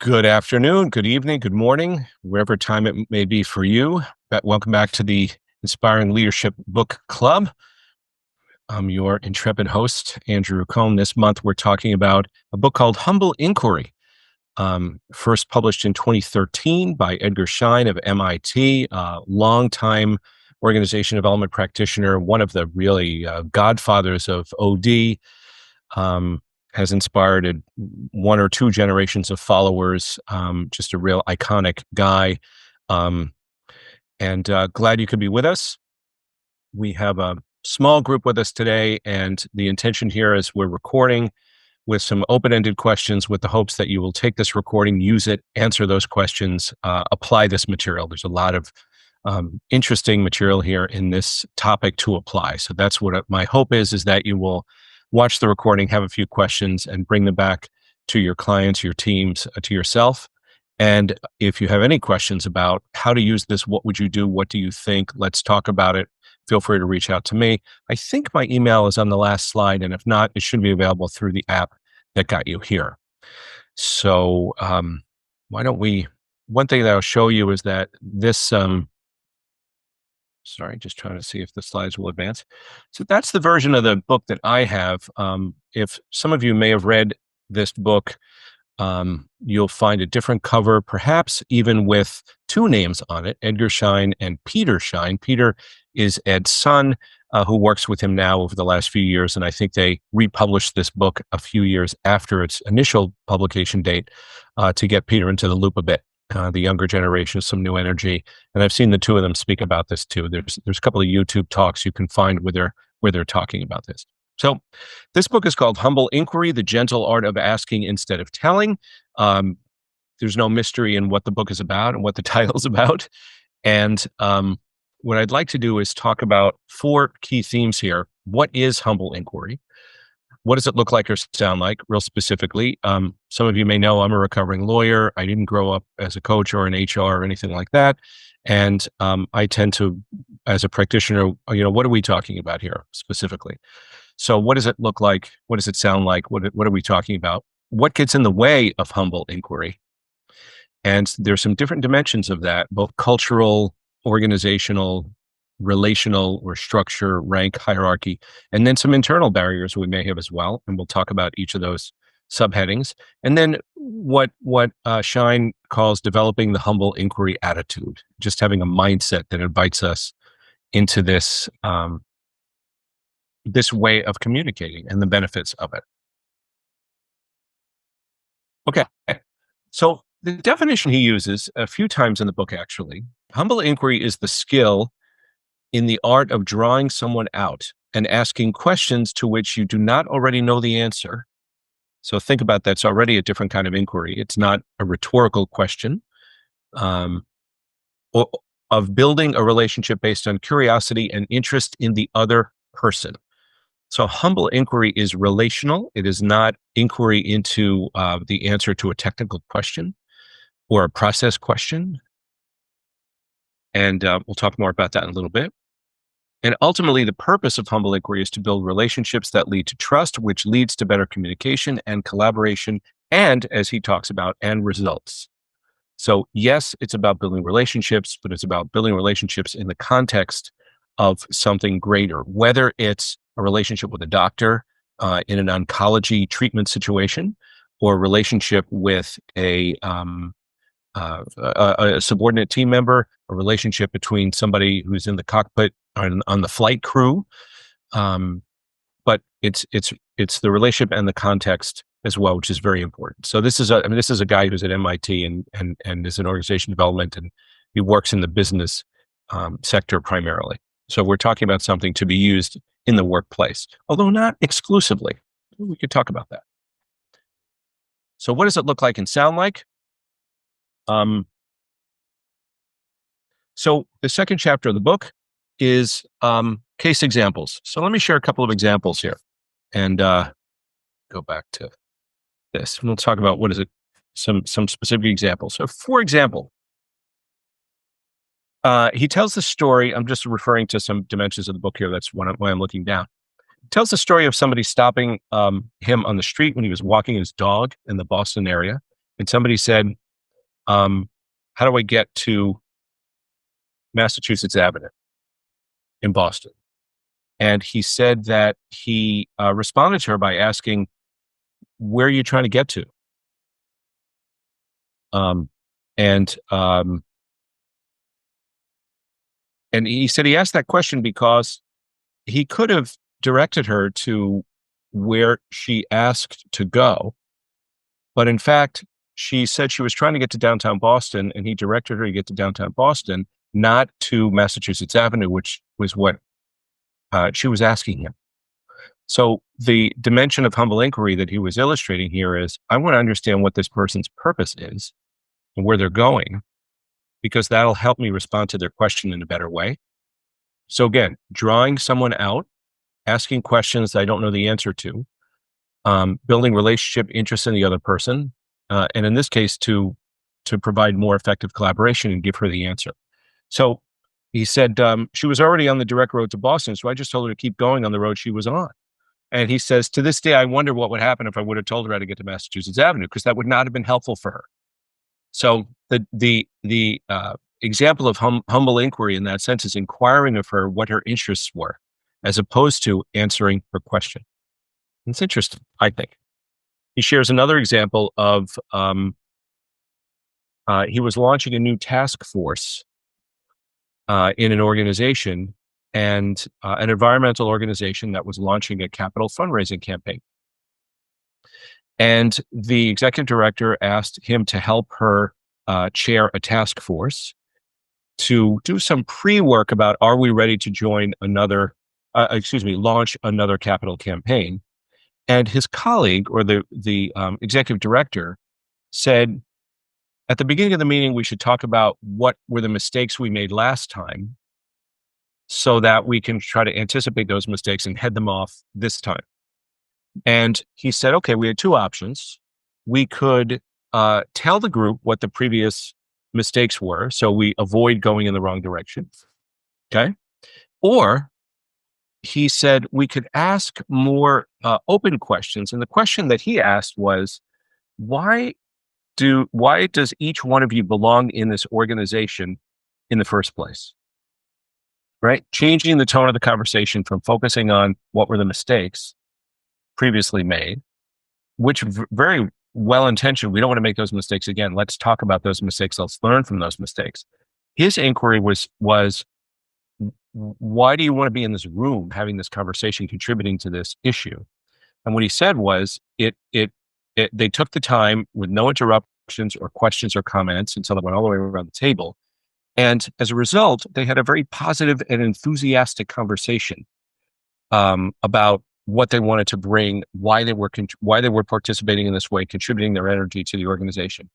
Good afternoon, good evening, good morning, wherever time it may be for you. Welcome back to the Inspiring Leadership Book Club. I'm your intrepid host, Andrew Cohn. This month, we're talking about a book called Humble Inquiry, first published in 2013 by Edgar Schein of MIT, a longtime organization development practitioner, one of the really godfathers of OD. Has inspired one or two generations of followers. Just a real iconic guy. Um, and glad you could be with us. We have a small group with us today, and the intention here is we're recording with some open-ended questions with the hopes that you will take this recording, use it, answer those questions, apply this material. There's a lot of interesting material here in this topic to apply. So that's what my hope is that you will watch the recording, have a few questions, and bring them back to your clients, your teams, to yourself. And if you have any questions about how to use this, what would you do? What do you think? Let's talk about it. Feel free to reach out to me. I think my email is on the last slide, and if not, it should be available through the app that got you here. So why don't we, one thing that I'll show you is that this, sorry, just trying to see if the slides will advance. So that's the version of the book that I have. If some of you may have read this book, you'll find a different cover, perhaps even with two names on it, Edgar Schein and Peter Schein. Peter is Ed's son, who works with him now over the last few years. And I think they republished this book a few years after its initial publication date to get Peter into the loop a bit. The younger generation, some new energy. And I've seen the two of them speak about this too. There's a couple of YouTube talks you can find where they're talking about this. So this book is called Humble Inquiry, The Gentle Art of Asking Instead of Telling. There's no mystery in what the book is about and what the title's about. And what I'd like to do is talk about four key themes here. What is humble inquiry? What does it look like or sound like, real specifically? Some of you may know I'm a recovering lawyer. I didn't grow up as a coach or an HR or anything like that. And I tend to, as a practitioner, what are we talking about here specifically? So what does it look like? What does it sound like? What are we talking about? What gets in the way of humble inquiry? And there's some different dimensions of that, both cultural, organizational, relational or structure, rank, hierarchy, and then some internal barriers we may have as well. And we'll talk about each of those subheadings. And then what Schein calls developing the humble inquiry attitude, just having a mindset that invites us into this, this way of communicating and the benefits of it. Okay. So the definition he uses a few times in the book, actually, humble inquiry is the skill in the art of drawing someone out and asking questions to which you do not already know the answer. So think about that's already a different kind of inquiry. It's not a rhetorical question, or of building a relationship based on curiosity and interest in the other person. So humble inquiry is relational. It is not inquiry into the answer to a technical question or a process question. And we'll talk more about that in a little bit. And ultimately, the purpose of humble inquiry is to build relationships that lead to trust, which leads to better communication and collaboration, and as he talks about, and results. So yes, it's about building relationships, but it's about building relationships in the context of something greater, whether it's a relationship with a doctor in an oncology treatment situation, or a relationship with a subordinate team member, a relationship between somebody who's in the cockpit on the flight crew. But it's the relationship and the context as well, which is very important. So this is a guy who's at MIT and is in organization development, and he works in the business sector primarily. So we're talking about something to be used in the workplace, although not exclusively. We could talk about that. So what does it look like and sound like? So the second chapter of the book is case examples. So let me share a couple of examples here and go back to this. And we'll talk about what is it, some specific examples. So for example, he tells the story, I'm just referring to some dimensions of the book here. That's why I'm looking down. He tells the story of somebody stopping him on the street when he was walking his dog in the Boston area and somebody said, how do I get to Massachusetts Avenue in Boston? And he said that he responded to her by asking, where are you trying to get to? Um, and um, and he said he asked that question because he could have directed her to where she asked to go, but in fact, she said she was trying to get to downtown Boston, and he directed her to get to downtown Boston, not to Massachusetts Avenue, which was what she was asking him. So the dimension of humble inquiry that he was illustrating here is, I want to understand what this person's purpose is and where they're going, because that'll help me respond to their question in a better way. So again, drawing someone out, asking questions that I don't know the answer to, building relationship interest in the other person, and in this case, to provide more effective collaboration and give her the answer. So he said she was already on the direct road to Boston, so I just told her to keep going on the road she was on. And he says, to this day, I wonder what would happen if I would have told her how to get to Massachusetts Avenue, because that would not have been helpful for her. So the example of humble inquiry in that sense is inquiring of her what her interests were, as opposed to answering her question. It's interesting, I think. He shares another example of he was launching a new task force in an organization, and an environmental organization that was launching a capital fundraising campaign. And the executive director asked him to help her chair a task force to do some pre-work about, are we ready to join launch another capital campaign? And his colleague, or the executive director, said, at the beginning of the meeting, we should talk about what were the mistakes we made last time, so that we can try to anticipate those mistakes and head them off this time. And he said, okay, we had two options. We could tell the group what the previous mistakes were, so we avoid going in the wrong direction. Okay. Or he said we could ask more open questions. And the question that he asked was, why does each one of you belong in this organization in the first place? Right? Changing the tone of the conversation from focusing on what were the mistakes previously made, which very well intentioned. We don't want to make those mistakes again. Let's talk about those mistakes. Let's learn from those mistakes. His inquiry was, why do you want to be in this room having this conversation, contributing to this issue? And what he said was, they took the time with no interruptions or questions or comments until they went all the way around the table. And as a result, they had a very positive and enthusiastic conversation about what they wanted to bring, why they were participating in this way, contributing their energy to the organization.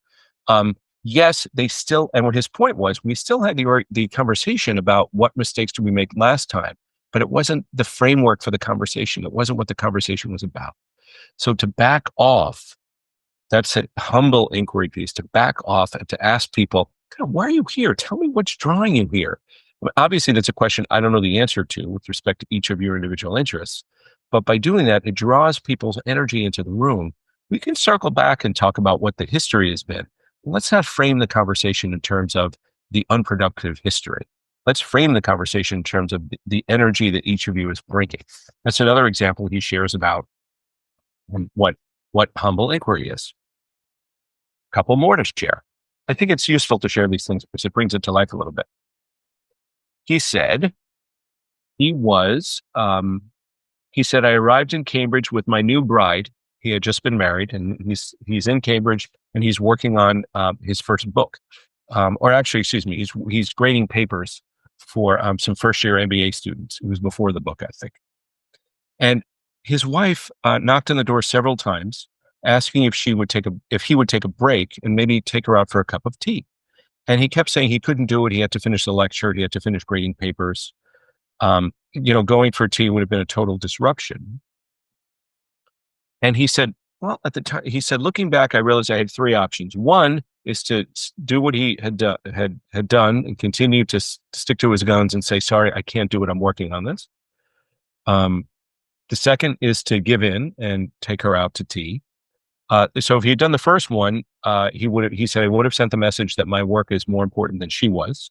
Yes, they still, and what his point was, we still had the conversation about what mistakes did we make last time, but it wasn't the framework for the conversation. It wasn't what the conversation was about. So to back off, that's a humble inquiry piece, to back off and to ask people, why are you here? Tell me what's drawing you here. Well, obviously, that's a question I don't know the answer to with respect to each of your individual interests. But by doing that, it draws people's energy into the room. We can circle back and talk about what the history has been. Let's not frame the conversation in terms of the unproductive history. Let's frame the conversation in terms of the energy that each of you is bringing. That's another example he shares about what humble inquiry is. A couple more to share. I think it's useful to share these things because it brings it to life a little bit. He said he said, I arrived in Cambridge with my new bride. He had just been married, and he's in Cambridge, and he's working on his first book. Or actually, excuse me, he's grading papers for some first year MBA students. It was before the book, I think. And his wife knocked on the door several times, asking if he would take a break and maybe take her out for a cup of tea. And he kept saying he couldn't do it. He had to finish the lecture. He had to finish grading papers. Going for tea would have been a total disruption. And he said, well, at the time, he said, looking back, I realized I had three options. One is to do what he had done and continue to stick to his guns and say, sorry, I can't do it. I'm working on this. The second is to give in and take her out to tea. So if he had done the first one, he said, I would have sent the message that my work is more important than she was.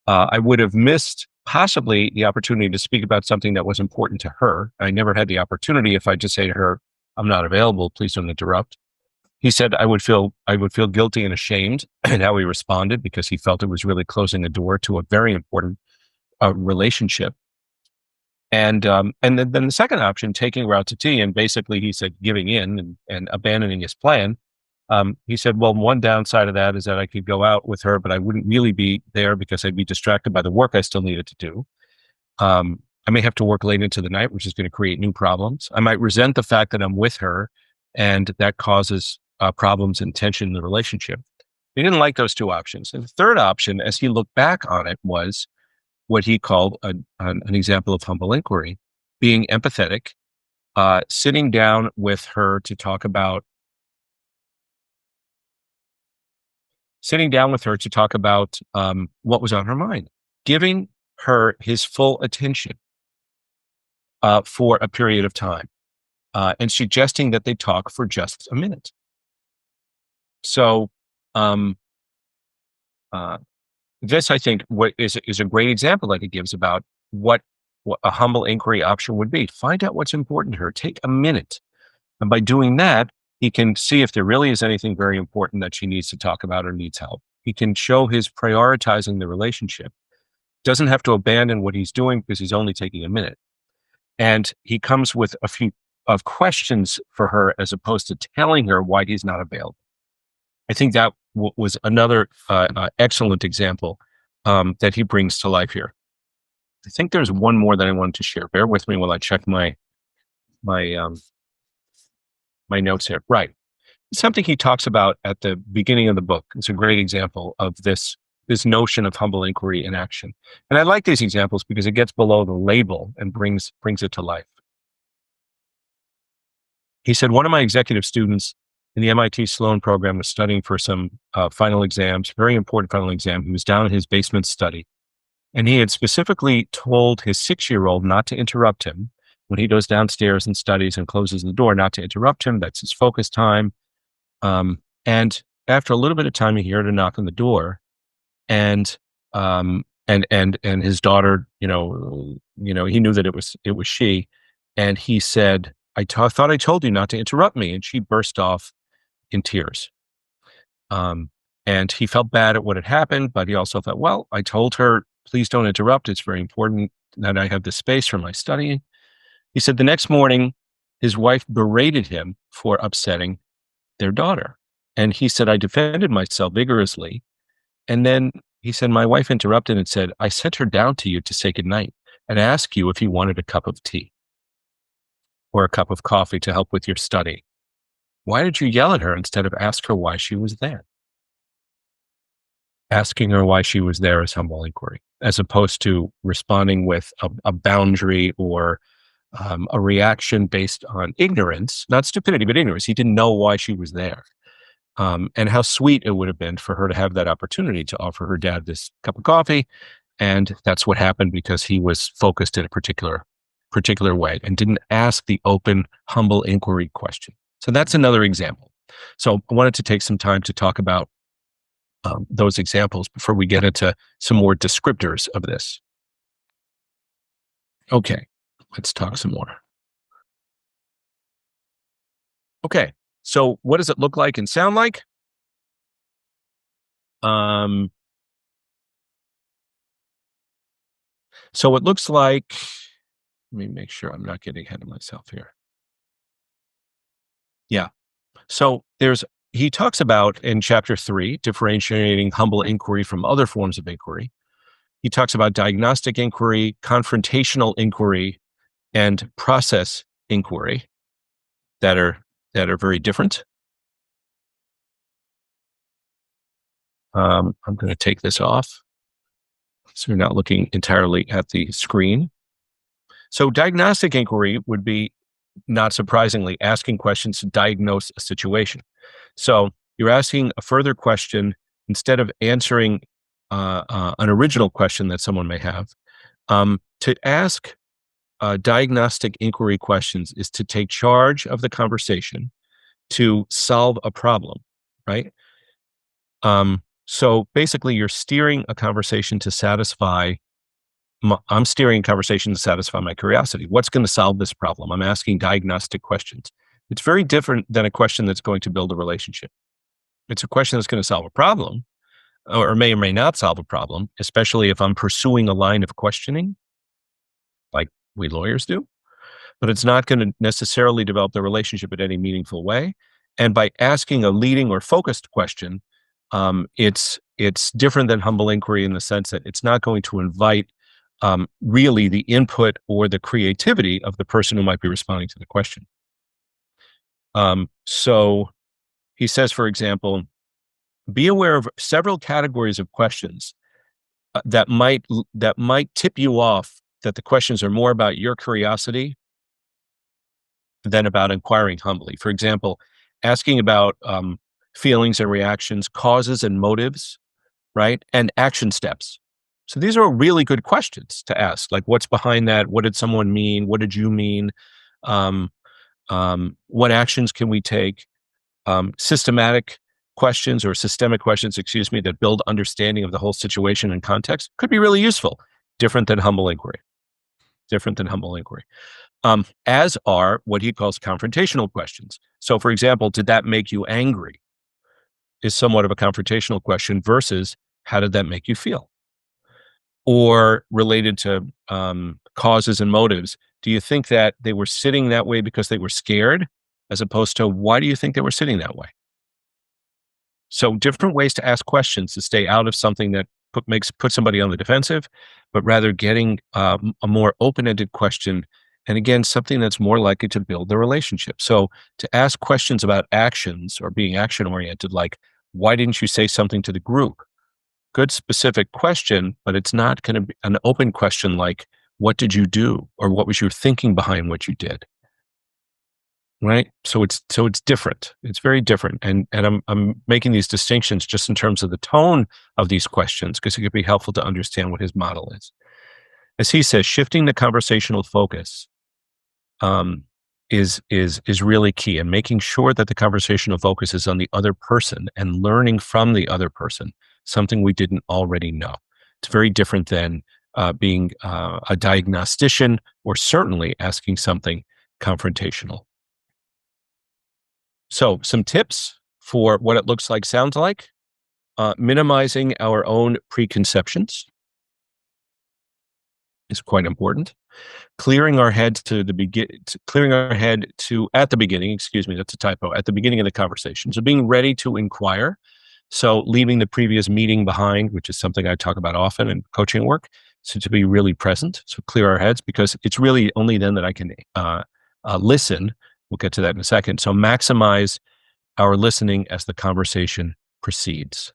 I would have missed possibly the opportunity to speak about something that was important to her. I never had the opportunity if I just say to her, I'm not available, please don't interrupt. He said I would feel guilty and ashamed at how he responded because he felt it was really closing a door to a very important relationship. And then the second option, taking her out to tea, and basically he said giving in and abandoning his plan. He said, well, one downside of that is that I could go out with her, but I wouldn't really be there because I'd be distracted by the work I still needed to do. I may have to work late into the night, which is going to create new problems. I might resent the fact that I'm with her, and that causes problems and tension in the relationship. He didn't like those two options. And the third option, as he looked back on it, was what he called an example of humble inquiry, being empathetic, sitting down with her to talk about what was on her mind, giving her his full attention for a period of time, and suggesting that they talk for just a minute. So, um, uh, this, I think, what is a great example that he gives about what a humble inquiry option would be. Find out what's important to her. Take a minute, and by doing that, he can see if there really is anything very important that she needs to talk about or needs help. He can show his prioritizing the relationship. Doesn't have to abandon what he's doing because he's only taking a minute. And he comes with a few of questions for her as opposed to telling her why he's not available. I think that was another excellent example that he brings to life here. I think there's one more that I wanted to share. Bear with me while I check my my notes here. Right, something he talks about at the beginning of the book. It's a great example of this notion of humble inquiry in action. And I like these examples because it gets below the label and brings it to life. He said one of my executive students in the MIT Sloan program was studying for some final exams, very important final exam. He was down in his basement study, and he had specifically told his 6-year-old not to interrupt him when he goes downstairs and studies and closes the door, not to interrupt him. That's his focus time. And after a little bit of time, he heard a knock on the door, and and his daughter, he knew that it was she, and he said, thought I told you not to interrupt me," and she burst off in tears. Um, and he felt bad at what had happened, but he also thought, well, I told her, please don't interrupt. It's very important that I have the space for my studying. He said the next morning, his wife berated him for upsetting their daughter. And he said, I defended myself vigorously. And then he said, my wife interrupted and said, I sent her down to you to say goodnight and ask you if you wanted a cup of tea or a cup of coffee to help with your study. Why did you yell at her instead of ask her why she was there? Asking her why she was there is humble inquiry, as opposed to responding with a boundary or a reaction based on ignorance, not stupidity, but ignorance. He didn't know why she was there. And how sweet it would have been for her to have that opportunity to offer her dad this cup of coffee. And that's what happened because he was focused in a particular way and didn't ask the open, humble inquiry question. So that's another example. So I wanted to take some time to talk about those examples before we get into some more descriptors of this. Okay, let's talk some more. Okay, so what does it look like and sound like? Um, so it looks like, let me make sure I'm not getting ahead of myself here. Yeah. So he talks about in chapter 3, differentiating humble inquiry from other forms of inquiry. He talks about diagnostic inquiry, confrontational inquiry, and process inquiry that are very different. I'm going to take this off so you're not looking entirely at the screen. So diagnostic inquiry would be, not surprisingly, asking questions to diagnose a situation. So you're asking a further question instead of answering an original question that someone may have. To ask diagnostic inquiry questions is to take charge of the conversation to solve a problem, right? So basically, you're steering a conversation to satisfy. I'm steering a conversation to satisfy my curiosity. What's going to solve this problem? I'm asking diagnostic questions. It's very different than a question that's going to build a relationship. It's a question that's going to solve a problem, or may not solve a problem, especially if I'm pursuing a line of questioning like we lawyers do, but it's not going to necessarily develop the relationship in any meaningful way. And by asking a leading or focused question, it's different than humble inquiry in the sense that it's not going to invite really the input or the creativity of the person who might be responding to the question. So he says, for example, be aware of several categories of questions that might tip you off that the questions are more about your curiosity than about inquiring humbly. For example, asking about feelings and reactions, causes and motives, right? And action steps. So these are really good questions to ask. Like, what's behind that? What did someone mean? What did you mean? Um, what actions can we take? Systematic questions or systemic questions, excuse me, that build understanding of the whole situation and context could be really useful. Different than humble inquiry. Different than humble inquiry. As are what he calls confrontational questions. So, for example, did that make you angry? Is somewhat of a confrontational question versus how did that make you feel? Or related to causes and motives, do you think that they were sitting that way because they were scared, as opposed to why do you think they were sitting that way? So different ways to ask questions to stay out of something that put somebody on the defensive, but rather getting a more open-ended question, and again something that's more likely to build the relationship. So to ask questions about actions or being action-oriented, like why didn't you say something to the group? Good specific question, but it's not going to be an open question like what did you do or what was your thinking behind what you did? Right. So it's different. It's very different. And I'm making these distinctions just in terms of the tone of these questions because it could be helpful to understand what his model is. As he says, shifting the conversational focus um, is really key, and making sure that the conversational focus is on the other person and learning from the other person, something we didn't already know. It's very different than being a diagnostician or certainly asking something confrontational. So, some tips for what it looks like, sounds like. Minimizing our own preconceptions is quite important. Clearing our head to the begin, clearing our head to at the beginning. Excuse me, that's a typo. At the beginning of the conversation, so being ready to inquire. So, leaving the previous meeting behind, which is something I talk about often in coaching work. So, to be really present. So, clear our heads because it's really only then that I can listen. We'll get to that in a second. So, maximize our listening as the conversation proceeds.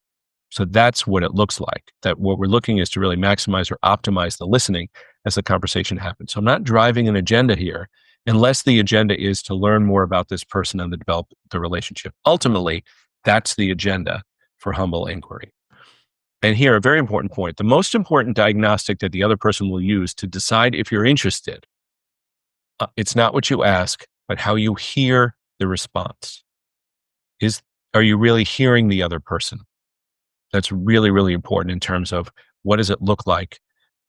So that's what it looks like. That what we're looking is to really maximize or optimize the listening as the conversation happens. So I'm not driving an agenda here unless the agenda is to learn more about this person and to develop the relationship. Ultimately, that's the agenda for humble inquiry. And here, a very important point. The most important diagnostic that the other person will use to decide if you're interested, it's not what you ask, but how you hear the response. Are you really hearing the other person? That's really, really important in terms of what does it look like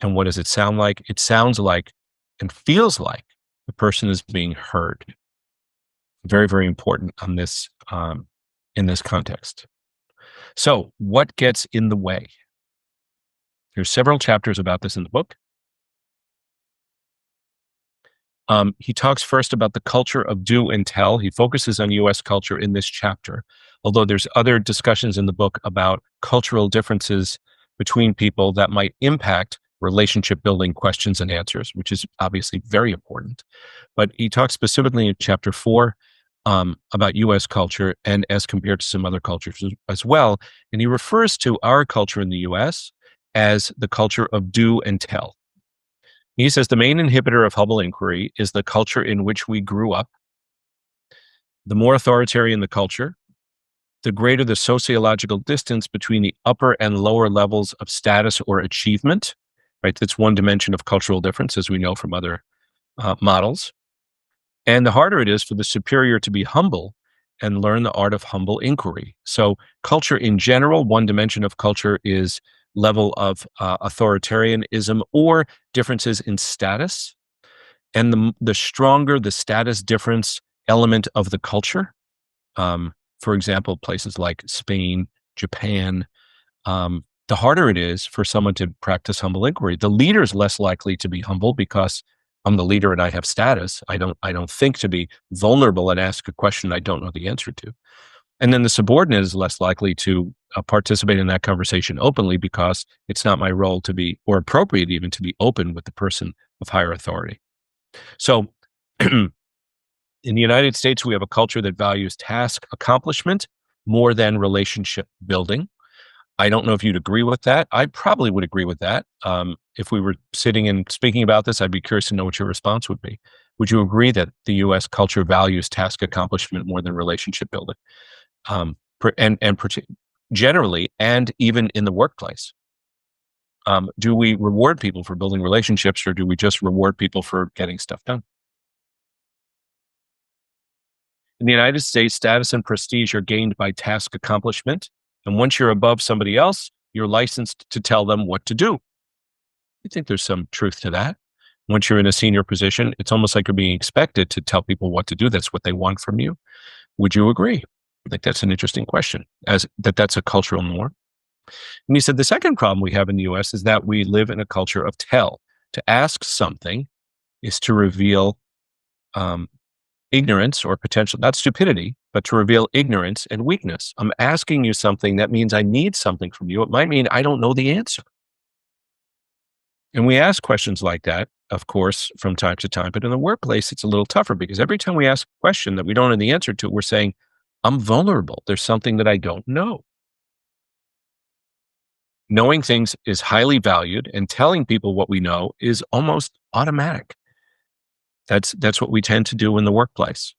and what does it sound like? It sounds like and feels like the person is being heard. Very, very important on this in this context. So, what gets in the way? There's several chapters about this in the book. He talks first about the culture of do and tell. He focuses on U.S. culture in this chapter, although there's other discussions in the book about cultural differences between people that might impact relationship building questions and answers, which is obviously very important. But he talks specifically in chapter 4 about U.S. culture and as compared to some other cultures as well. And he refers to our culture in the U.S. as the culture of do and tell. He says the main inhibitor of humble inquiry is the culture in which we grew up. The more authoritarian the culture, the greater the sociological distance between the upper and lower levels of status or achievement. Right, that's one dimension of cultural difference, as we know from other models. And the harder it is for the superior to be humble, and learn the art of humble inquiry. So, culture in general, one dimension of culture is level of authoritarianism or differences in status. And the stronger the status difference element of the culture, for example, places like Spain, Japan, the harder it is for someone to practice humble inquiry. The leader is less likely to be humble because I'm the leader and I have status. I don't think to be vulnerable and ask a question I don't know the answer to. And then the subordinate is less likely to participate in that conversation openly because it's not my role to be, or appropriate even, to be open with the person of higher authority. So in the United States, we have a culture that values task accomplishment more than relationship building. I don't know if you'd agree with that. I probably would agree with that. If we were sitting and speaking about this, I'd be curious to know what your response would be. Would you agree that the U.S. culture values task accomplishment more than relationship building? Generally, and even in the workplace, do we reward people for building relationships, or do we just reward people for getting stuff done? In the United States, status and prestige are gained by task accomplishment. And once you're above somebody else, you're licensed to tell them what to do. I think there's some truth to that. Once you're in a senior position, it's almost like you're being expected to tell people what to do. That's what they want from you. Would you agree? I think that's an interesting question, as that's a cultural norm. And he said the second problem we have in the US is that we live in a culture of tell. To ask something is to reveal um, ignorance or potential, not stupidity, but to reveal ignorance and weakness. I'm asking you something that means I need something from you. It might mean I don't know the answer. And we ask questions like that, of course, from time to time. But in the workplace, it's a little tougher because every time we ask a question that we don't know the answer to, we're saying, I'm vulnerable. There's something that I don't know. Knowing things is highly valued, and telling people what we know is almost automatic. That's what we tend to do in the workplace.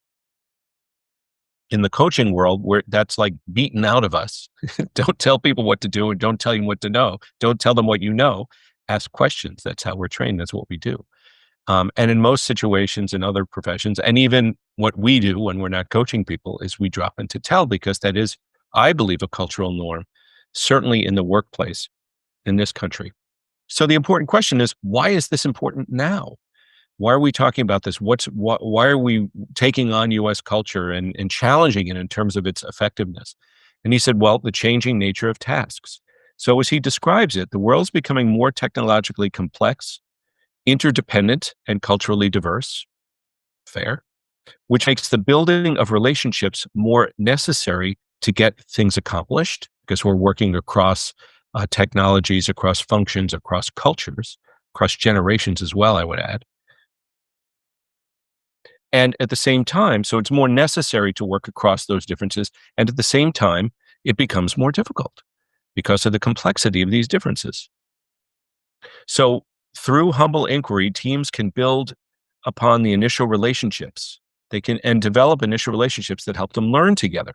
In the coaching world, where that's like beaten out of us. Don't tell people what to do and don't tell them what to know. Don't tell them what you know. Ask questions. That's how we're trained. That's what we do. And in most situations in other professions, and even what we do when we're not coaching people, is we drop into tell because that is, I believe, a cultural norm, certainly in the workplace in this country. So the important question is, why is this important now? Why are we talking about this? Why are we taking on US culture and challenging it in terms of its effectiveness? And he said, well, the changing nature of tasks. So as he describes it, the world's becoming more technologically complex, interdependent, and culturally diverse. Fair. Which makes the building of relationships more necessary to get things accomplished because we're working across technologies, across functions, across cultures, across generations as well, I would add. And at the same time, so it's more necessary to work across those differences. And at the same time, it becomes more difficult because of the complexity of these differences. So through humble inquiry, teams can build upon the initial relationships. They can and develop initial relationships that help them learn together.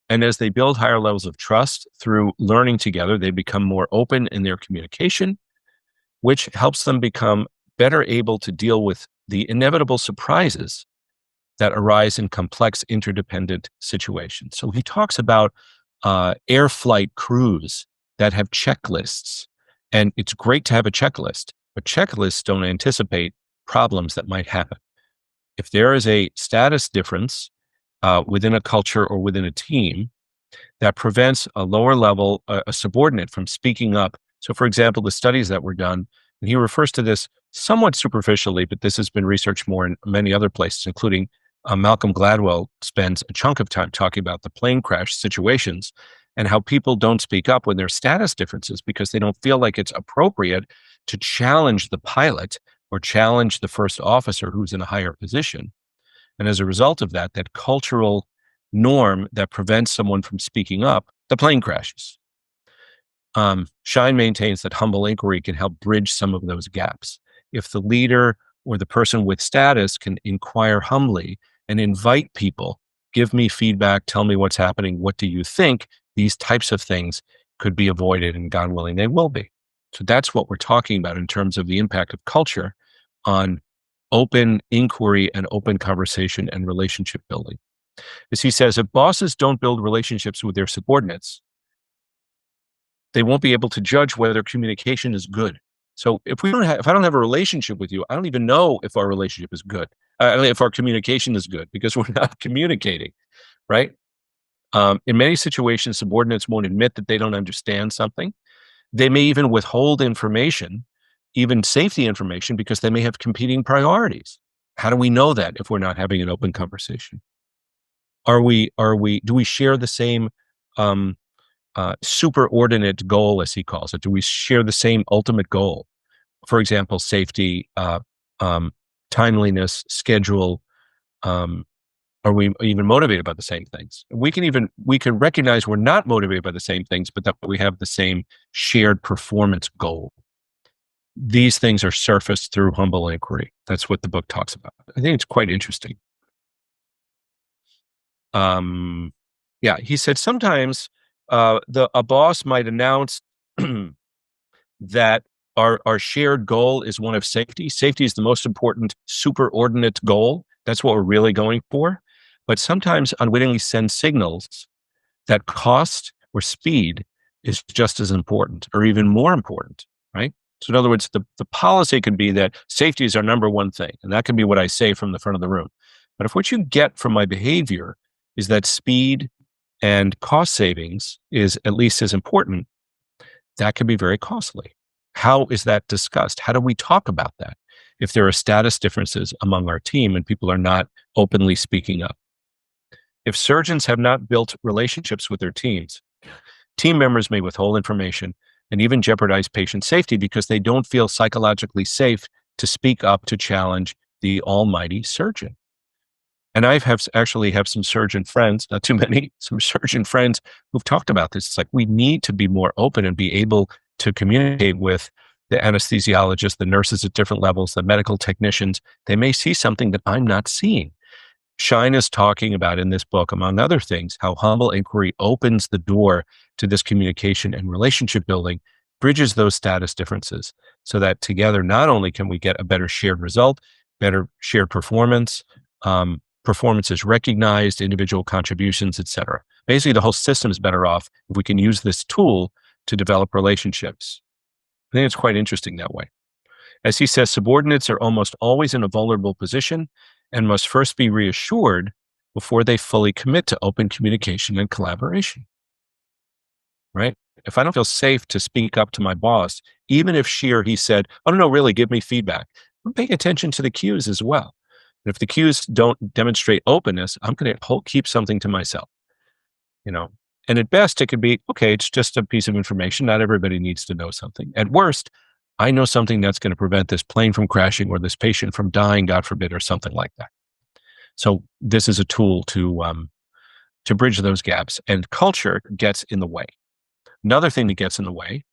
And as they build higher levels of trust through learning together, they become more open in their communication, which helps them become better able to deal with the inevitable surprises that arise in complex interdependent situations. So he talks about air flight crews that have checklists. And it's great to have a checklist, but checklists don't anticipate problems that might happen. If there is a status difference within a culture or within a team that prevents a lower level, a subordinate from speaking up. So, for example, the studies that were done, and he refers to this somewhat superficially, but this has been researched more in many other places, including Malcolm Gladwell spends a chunk of time talking about the plane crash situations and how people don't speak up when there's status differences because they don't feel like it's appropriate to challenge the pilot or challenge the first officer who's in a higher position. And as a result of that, that cultural norm that prevents someone from speaking up, the plane crashes. Schein maintains that humble inquiry can help bridge some of those gaps. If the leader or the person with status can inquire humbly and invite people, give me feedback, tell me what's happening, what do you think? These types of things could be avoided, and God willing, they will be. So that's what we're talking about in terms of the impact of culture on open inquiry and open conversation and relationship building. Is he says, if bosses don't build relationships with their subordinates, they won't be able to judge whether communication is good. So if I don't have a relationship with you, I don't even know if our relationship is good, if our communication is good because we're not communicating, right? In many situations, subordinates won't admit that they don't understand something. They may even withhold information, even safety information, because they may have competing priorities. How do we know that if we're not having an open conversation? Do we share the same um, superordinate goal, as he calls it? Do we share the same ultimate goal? For example, safety, um, timeliness, schedule. Um, are we even motivated by the same things? We can recognize we're not motivated by the same things, but that we have the same shared performance goal. These things are surfaced through humble inquiry. That's what the book talks about. I think it's quite interesting. Um, yeah, he said sometimes the a boss might announce that our shared goal is one of safety. Safety is the most important superordinate goal. That's what we're really going for. But sometimes unwittingly send signals that cost or speed is just as important or even more important, right? So in other words, the policy could be that safety is our number one thing, and that can be what I say from the front of the room. But if what you get from my behavior is that speed and cost savings is at least as important, that can be very costly. How is that discussed? How do we talk about that if there are status differences among our team and people are not openly speaking up? If surgeons have not built relationships with their teams, team members may withhold information and even jeopardize patient safety because they don't feel psychologically safe to speak up to challenge the almighty surgeon. And actually have some surgeon friends, not too many, some surgeon friends who've talked about this. It's like we need to be more open and be able to communicate with the anesthesiologists, the nurses at different levels, the medical technicians. They may see something that I'm not seeing. Schein is talking about in this book, among other things, how humble inquiry opens the door to this communication and relationship building, bridges those status differences so that together, not only can we get a better shared result, better shared performance, performance is recognized, individual contributions, etc. Basically, the whole system is better off if we can use this tool to develop relationships. I think it's quite interesting that way. As he says, subordinates are almost always in a vulnerable position and must first be reassured before they fully commit to open communication and collaboration, right? If I don't feel safe to speak up to my boss, even if she or he said, oh, no, really, give me feedback, I'm paying attention to the cues as well. And if the cues don't demonstrate openness, I'm going to keep something to myself, you know? And at best, it could be, okay, it's just a piece of information. Not everybody needs to know something. At worst, I know something that's going to prevent this plane from crashing or this patient from dying, God forbid, or something like that. So this is a tool to bridge those gaps. And culture gets in the way. Another thing that gets in the way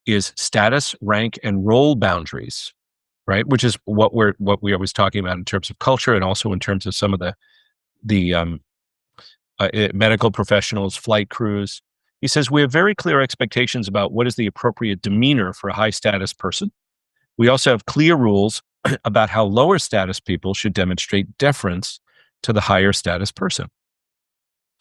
is status, rank, and role boundaries, right? Which is what we always talking about in terms of culture and also in terms of some of the medical professionals, flight crews. He says we have very clear expectations about what is the appropriate demeanor for a high status person. We also have clear rules about how lower status people should demonstrate deference to the higher status person,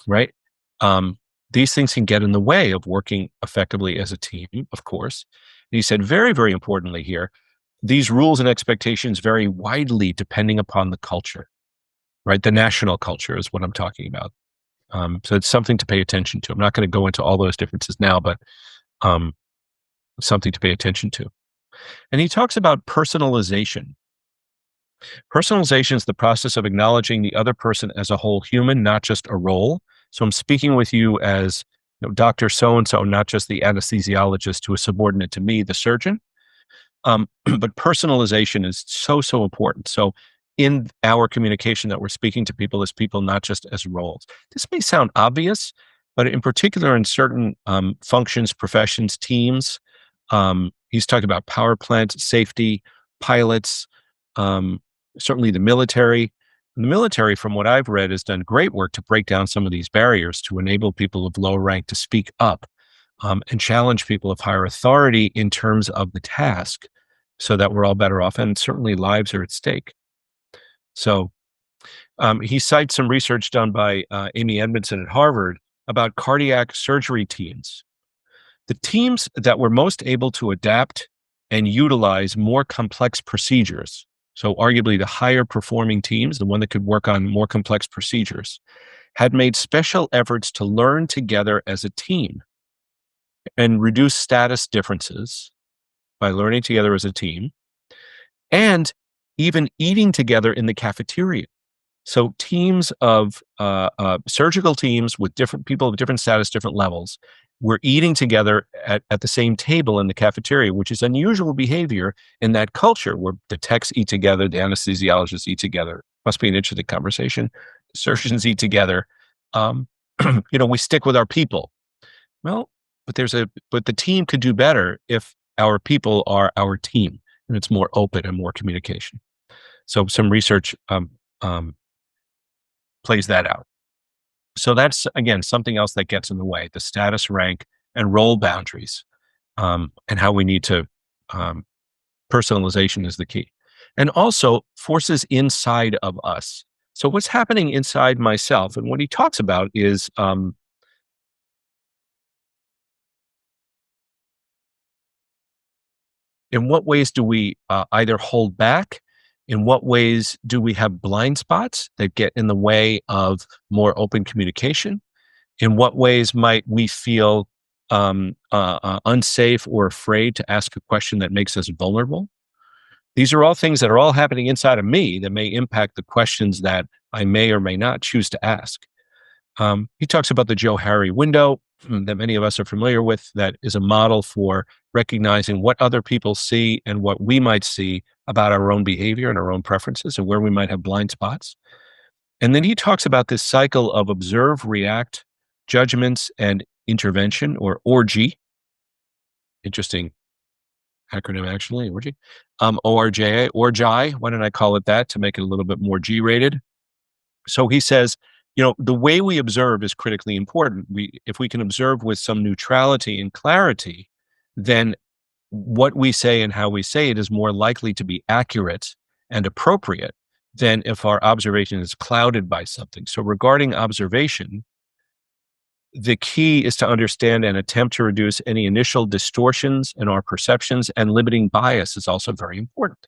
right? Um, these things can get in the way of working effectively as a team, of course. And he said, very, very importantly here, these rules and expectations vary widely depending upon the culture, right? The national culture is what I'm talking about. So it's something to pay attention to. I'm not going to go into all those differences now, but um, something to pay attention to. And he talks about personalization. Personalization is the process of acknowledging the other person as a whole human, not just a role. So I'm speaking with you as Dr. So-and-so, not just the anesthesiologist who is subordinate to me, the surgeon. But personalization is so, so important. So in our communication that we're speaking to people as people, not just as roles. This may sound obvious, but in particular in certain functions, professions, teams, he's talking about power plant safety, pilots, um, certainly the military. And the military, from what I've read, has done great work to break down some of these barriers to enable people of low rank to speak up and challenge people of higher authority in terms of the task so that we're all better off. And certainly lives are at stake. So He cites some research done by Amy Edmondson at Harvard about cardiac surgery teams. The teams that were most able to adapt and utilize more complex procedures, so arguably the higher performing teams, the one that could work on more complex procedures, had made special efforts to learn together as a team and reduce status differences by learning together as a team and even eating together in the cafeteria. So teams of surgical teams with different people of different status, different levels, were eating together at the same table in the cafeteria, which is unusual behavior in that culture where the techs eat together, the anesthesiologists eat together. Must be an interesting conversation. Surgeons eat together. Um, we stick with our people. Well, but the team could do better if our people are our team and it's more open and more communication. So some research um, plays that out. So that's again something else that gets in the way: the status, rank, and role boundaries, and how we need to. Um, Personalization is the key, and also forces inside of us. So what's happening inside myself, and what he talks about is in what ways do we either hold back? In what ways do we have blind spots that get in the way of more open communication? In what ways might we feel unsafe or afraid to ask a question that makes us vulnerable? These are all things that are all happening inside of me that may impact the questions that I may or may not choose to ask. He talks about the Joe Harry window that many of us are familiar with, that is a model for recognizing what other people see and what we might see about our own behavior and our own preferences and where we might have blind spots. And then he talks about this cycle of observe, react, judgments, and intervention, or ORG. Interesting acronym, actually, ORG. ORJ, ORGI. Why don't I call it that to make it a little bit more G rated? So he says, the way we observe is critically important. If we can observe with some neutrality and clarity, then what we say and how we say it is more likely to be accurate and appropriate than if our observation is clouded by something. So regarding observation, the key is to understand and attempt to reduce any initial distortions in our perceptions, and limiting bias is also very important,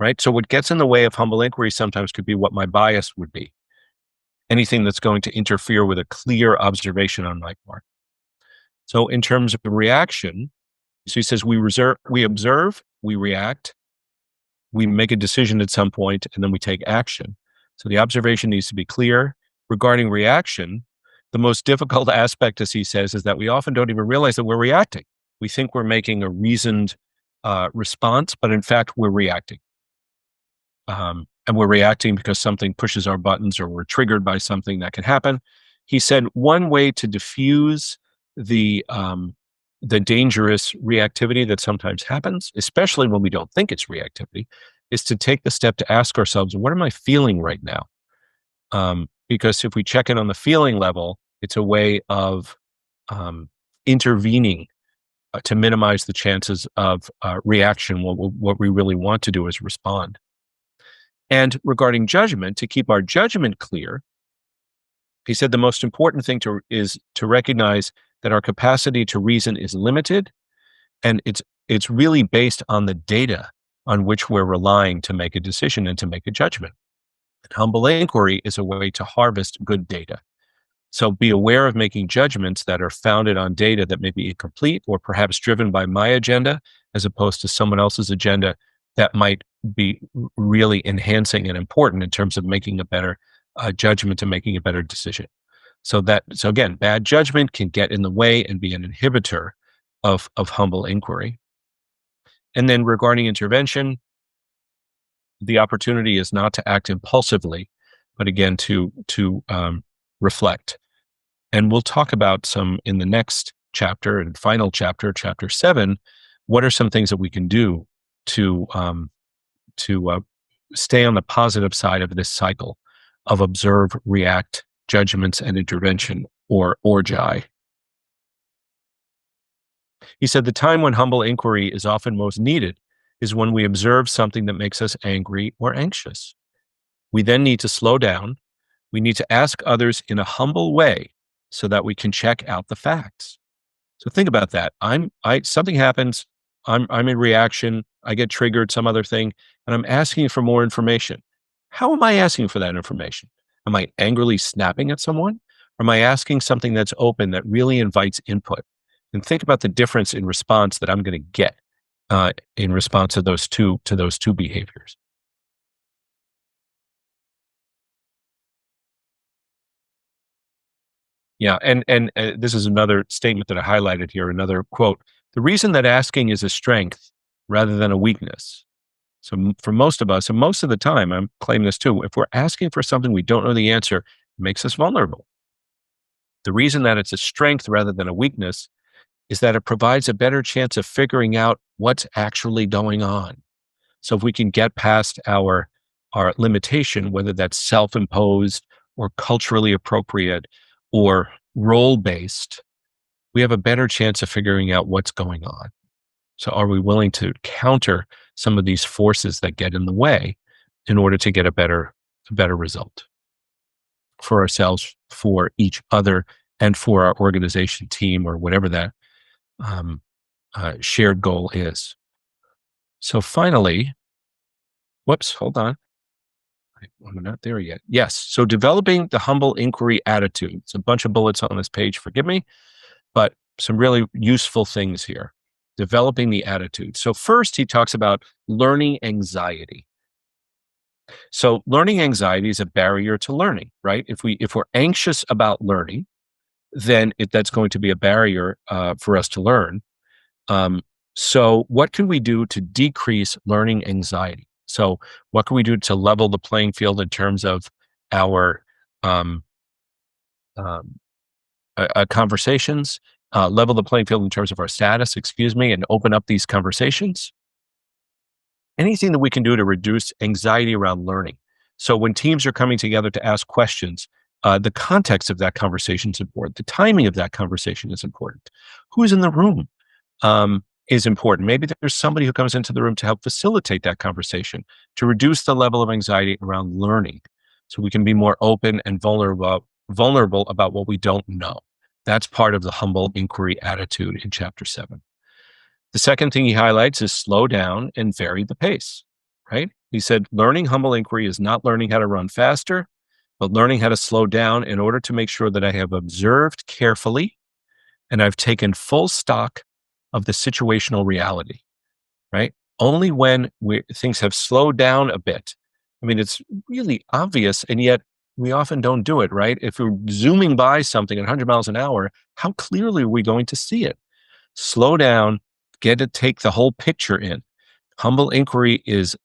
right? So what gets in the way of humble inquiry sometimes could be what my bias would be. Anything that's going to interfere with a clear observation on my part. So in terms of reaction, so he says we observe, we react, we make a decision at some point, and then we take action. So the observation needs to be clear. Regarding reaction, the most difficult aspect, as he says, is that we often don't even realize that we're reacting. We think we're making a reasoned response, but in fact, we're reacting. And we're reacting because something pushes our buttons or we're triggered by something that can happen. He said one way to diffuse the dangerous reactivity that sometimes happens, especially when we don't think it's reactivity, is to take the step to ask ourselves, what am I feeling right now? Because if we check in on the feeling level, it's a way of intervening to minimize the chances of reaction. What we really want to do is respond. And regarding judgment, to keep our judgment clear, he said the most important thing is to recognize that our capacity to reason is limited, and it's really based on the data on which we're relying to make a decision and to make a judgment. And humble inquiry is a way to harvest good data. So be aware of making judgments that are founded on data that may be incomplete or perhaps driven by my agenda as opposed to someone else's agenda that might be really enhancing and important in terms of making a better judgment and making a better decision. So again, bad judgment can get in the way and be an inhibitor of humble inquiry. And then regarding intervention, the opportunity is not to act impulsively, but again to reflect. And we'll talk about some in the next chapter and final chapter, chapter 7. What are some things that we can do to stay on the positive side of this cycle of observe, react, judgments, and intervention, or orgi? He said the time when humble inquiry is often most needed is when we observe something that makes us angry or anxious. We then need to slow down. We need to ask others in a humble way so that we can check out the facts. So think about that. I something happens, I'm in reaction, I get triggered, some other thing, and I'm asking for more information. How am I asking for that information? Am I angrily snapping at someone? Or am I asking something that's open that really invites input? And think about the difference in response that I'm going to get in response to those two behaviors. Yeah, and this is another statement that I highlighted here, another quote. The reason that asking is a strength rather than a weakness. So for most of us, and most of the time, I'm claiming this too, if we're asking for something we don't know the answer, it makes us vulnerable. The reason that it's a strength rather than a weakness is that it provides a better chance of figuring out what's actually going on. So if we can get past our limitation, whether that's self-imposed or culturally appropriate or role-based, we have a better chance of figuring out what's going on. So are we willing to counter some of these forces that get in the way in order to get a better result for ourselves, for each other, and for our organization team or whatever that um, shared goal is. So finally, whoops, hold on. I'm not there yet. Yes. So developing the humble inquiry attitude. It's a bunch of bullets on this page. Forgive me, but some really useful things here. Developing the attitude. So first, he talks about learning anxiety. So learning anxiety is a barrier to learning, right? If we're anxious about learning, then that's going to be a barrier for us to learn. Um, so what can we do to decrease learning anxiety? So what can we do to level the playing field in terms of our um, um, conversations, level the playing field in terms of our status, excuse me, and open up these conversations? Anything that we can do to reduce anxiety around learning. So when teams are coming together to ask questions, the context of that conversation is important. The timing of that conversation is important. Who's in the room is important. Maybe there's somebody who comes into the room to help facilitate that conversation to reduce the level of anxiety around learning, so we can be more open and vulnerable about what we don't know. That's part of the humble inquiry attitude in chapter 7. The second thing he highlights is slow down and vary the pace, right? He said, learning humble inquiry is not learning how to run faster, but learning how to slow down in order to make sure that I have observed carefully and I've taken full stock of the situational reality, right? Only when things have slowed down a bit. I mean, it's really obvious, and yet we often don't do it, right? If we're zooming by something at 100 miles an hour, how clearly are we going to see it? Slow down, get to take the whole picture in. Humble inquiry is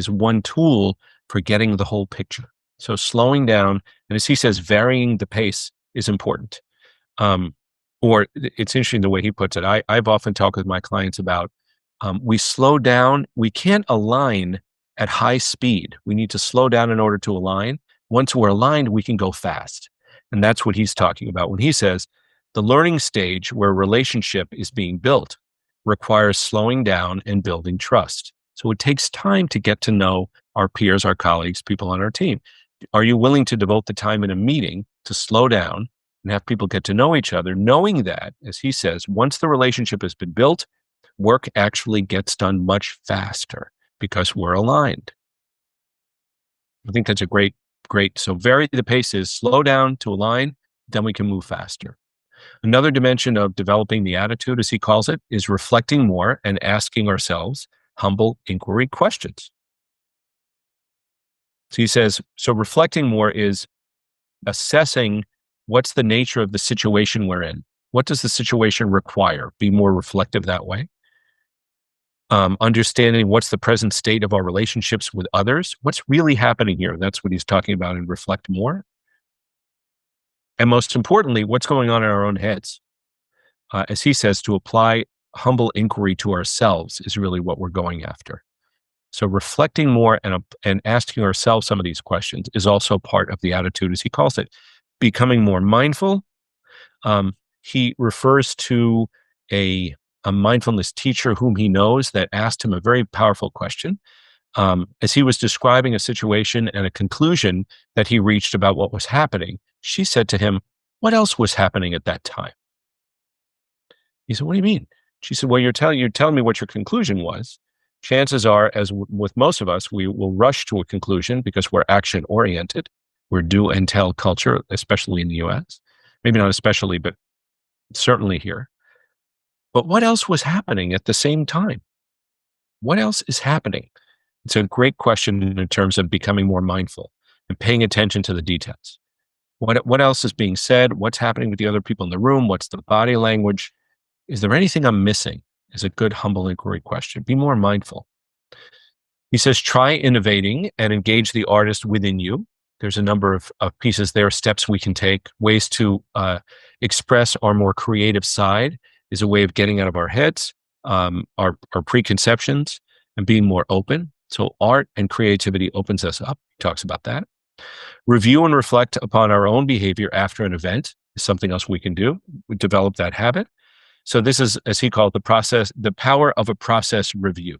one tool for getting the whole picture. So slowing down, and as he says, varying the pace is important. Um, or it's interesting the way he puts it. I've often talked with my clients about we slow down. We can't align at high speed. We need to slow down in order to align. Once we're aligned, we can go fast. And that's what he's talking about when he says the learning stage where relationship is being built requires slowing down and building trust. So it takes time to get to know our peers, our colleagues, people on our team. Are you willing to devote the time in a meeting to slow down and have people get to know each other, knowing that, as he says, once the relationship has been built, work actually gets done much faster because we're aligned. I think that's a great. So vary the pace is slow down to align, then we can move faster. Another dimension of developing the attitude, as he calls it, is reflecting more and asking ourselves humble inquiry questions. So he says, so reflecting more is assessing what's the nature of the situation we're in. What does the situation require? Be more reflective that way. Understanding what's the present state of our relationships with others. What's really happening here? That's what he's talking about in reflect more. And most importantly, what's going on in our own heads? As he says, to apply humble inquiry to ourselves is really what we're going after. So reflecting more and asking ourselves some of these questions is also part of the attitude, as he calls it, becoming more mindful. He refers to a mindfulness teacher whom he knows that asked him a very powerful question. As he was describing a situation and a conclusion that he reached about what was happening, she said to him, "What else was happening at that time?" He said, "What do you mean?" She said, "Well, you're telling me what your conclusion was. Chances are, as with most of us, we will rush to a conclusion because we're action oriented. We're do and tell culture, especially in the US. Maybe not especially, but certainly here. But what else was happening at the same time? What else is happening?" It's a great question in terms of becoming more mindful and paying attention to the details. What else is being said? What's happening with the other people in the room? What's the body language? Is there anything I'm missing? Is a good humble inquiry question. Be more mindful. He says, try innovating and engage the artist within you. There's a number of pieces there, steps we can take, ways to express our more creative side is a way of getting out of our heads, our preconceptions, and being more open. So art and creativity opens us up. He talks about that. Review and reflect upon our own behavior after an event is something else we can do. We develop that habit. So this is, as he called the power of a process review,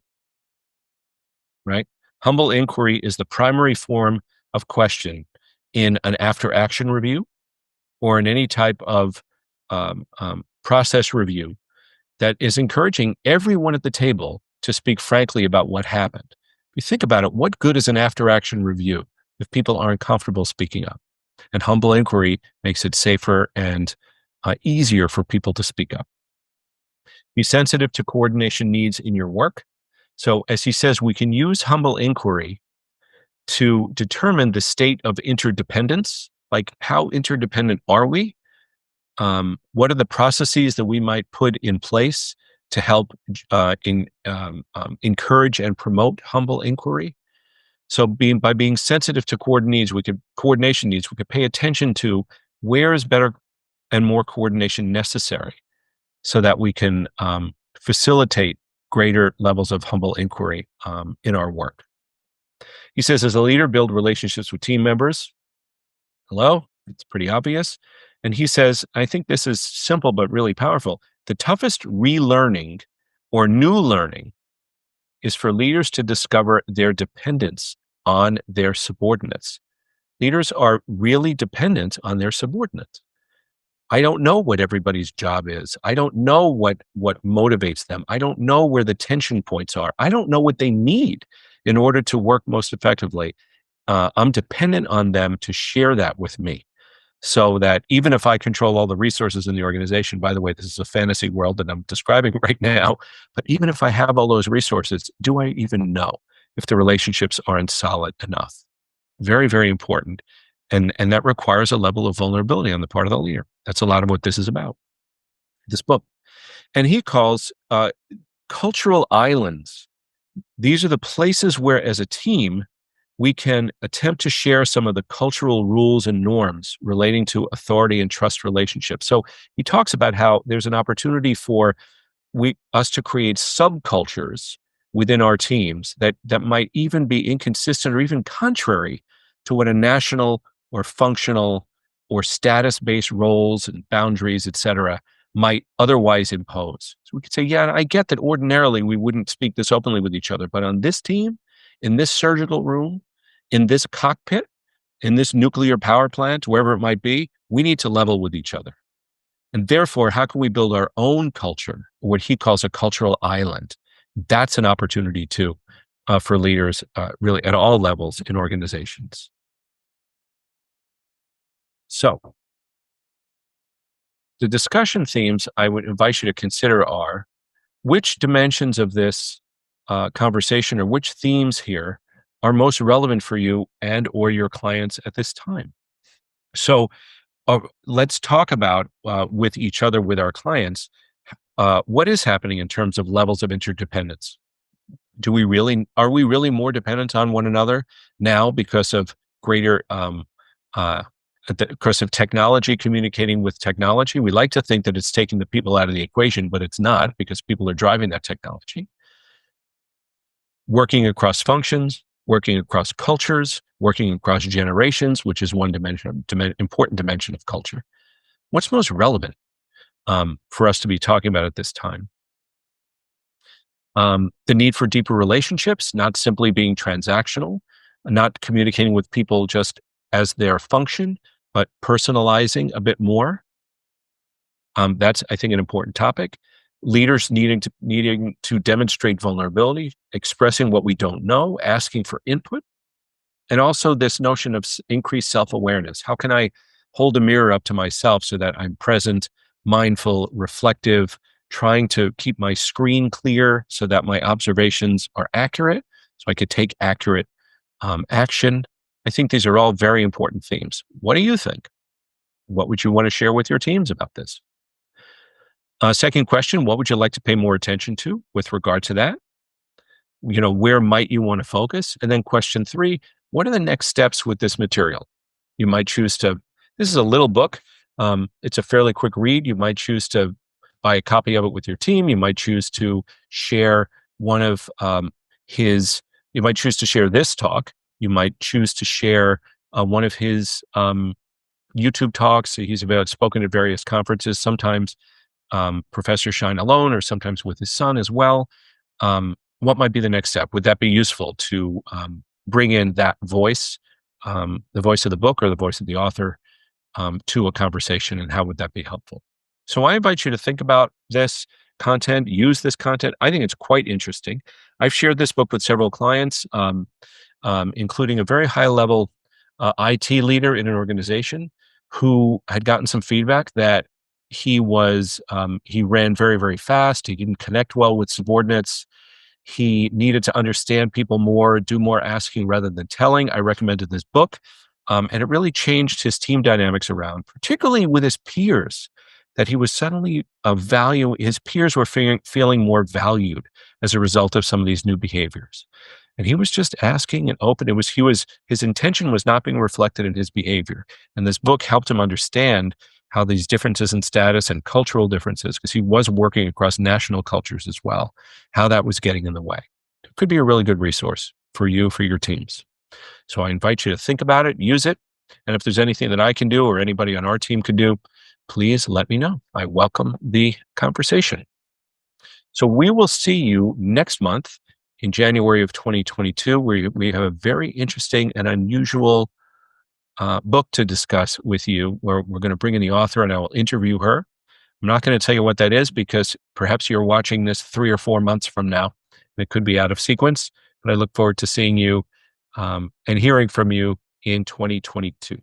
right? Humble inquiry is the primary form of question in an after action review or in any type of process review that is encouraging everyone at the table to speak frankly about what happened. If you think about it, what good is an after action review if people aren't comfortable speaking up? And humble inquiry makes it safer and easier for people to speak up. Be sensitive to coordination needs in your work. So, as he says, we can use humble inquiry to determine the state of interdependence, like how interdependent are we? What are the processes that we might put in place to help encourage and promote humble inquiry? So, by being sensitive to coordination needs, we could pay attention to where is better and more coordination necessary, so that we can facilitate greater levels of humble inquiry in our work. He says, as a leader, build relationships with team members. Hello, it's pretty obvious. And he says, I think this is simple but really powerful. The toughest relearning or new learning is for leaders to discover their dependence on their subordinates. Leaders are really dependent on their subordinates. I don't know what everybody's job is. I don't know what motivates them. I don't know where the tension points are. I don't know what they need in order to work most effectively. I'm dependent on them to share that with me, so that even if I control all the resources in the organization, by the way, this is a fantasy world that I'm describing right now, but even if I have all those resources, do I even know if the relationships aren't solid enough? Very, very important. And that requires a level of vulnerability on the part of the leader. That's a lot of what this is about, this book. And he calls cultural islands. These are the places where, as a team, we can attempt to share some of the cultural rules and norms relating to authority and trust relationships. So he talks about how there's an opportunity for us to create subcultures within our teams that might even be inconsistent or even contrary to what a national or functional or status-based roles and boundaries, et cetera, might otherwise impose. So we could say, yeah, I get that ordinarily we wouldn't speak this openly with each other, but on this team, in this surgical room, in this cockpit, in this nuclear power plant, wherever it might be, we need to level with each other. And therefore, how can we build our own culture, what he calls a cultural island? That's an opportunity too for leaders, really at all levels in organizations. So, the discussion themes I would invite you to consider are which dimensions of this conversation or which themes here are most relevant for you and or your clients at this time. So, let's talk about with each other, with our clients, what is happening in terms of levels of interdependence. Are we really more dependent on one another now because of greater uh, because of technology communicating with technology? We like to think that it's taking the people out of the equation, but it's not, because people are driving that technology. Working across functions, working across cultures, working across generations, which is one important dimension of culture. What's most relevant for us to be talking about at this time? The need for deeper relationships, not simply being transactional, not communicating with people just as their function, but personalizing a bit more. That's, I think, an important topic. Leaders needing to demonstrate vulnerability, expressing what we don't know, asking for input, and also this notion of increased self-awareness. How can I hold a mirror up to myself so that I'm present, mindful, reflective, trying to keep my screen clear so that my observations are accurate, so I could take accurate action. I think these are all very important themes. What do you think? What would you want to share with your teams about this? Second question, what would you like to pay more attention to with regard to that? Where might you want to focus? And then question three, what are the next steps with this material? You might choose to, this is a little book. It's a fairly quick read. You might choose to buy a copy of it with your team. You might choose to share one of his, you might choose to share this talk. You might choose to share one of his YouTube talks. He's about spoken at various conferences, sometimes Professor Schein alone, or sometimes with his son as well. What might be the next step? Would that be useful to bring in that voice, the voice of the book or the voice of the author, to a conversation, and how would that be helpful? So I invite you to think about this content, use this content. I think it's quite interesting. I've shared this book with several clients, including a very high level IT leader in an organization who had gotten some feedback that he ran very, very fast. He didn't connect well with subordinates. He needed to understand people more, do more asking rather than telling. I recommended this book, and it really changed his team dynamics around, particularly with his peers, that he was suddenly of value. His peers were feeling more valued as a result of some of these new behaviors. And he was just asking and open. His intention was not being reflected in his behavior. And this book helped him understand how these differences in status and cultural differences, because he was working across national cultures as well, how that was getting in the way. It could be a really good resource for you, for your teams. So I invite you to think about it, use it. And if there's anything that I can do or anybody on our team could do, please let me know. I welcome the conversation. So we will see you next month in January of 2022, where we have a very interesting and unusual book to discuss with you, where we're going to bring in the author and I will interview her. I'm not going to tell you what that is because perhaps you're watching this 3 or 4 months from now. And it could be out of sequence, but I look forward to seeing you and hearing from you in 2022.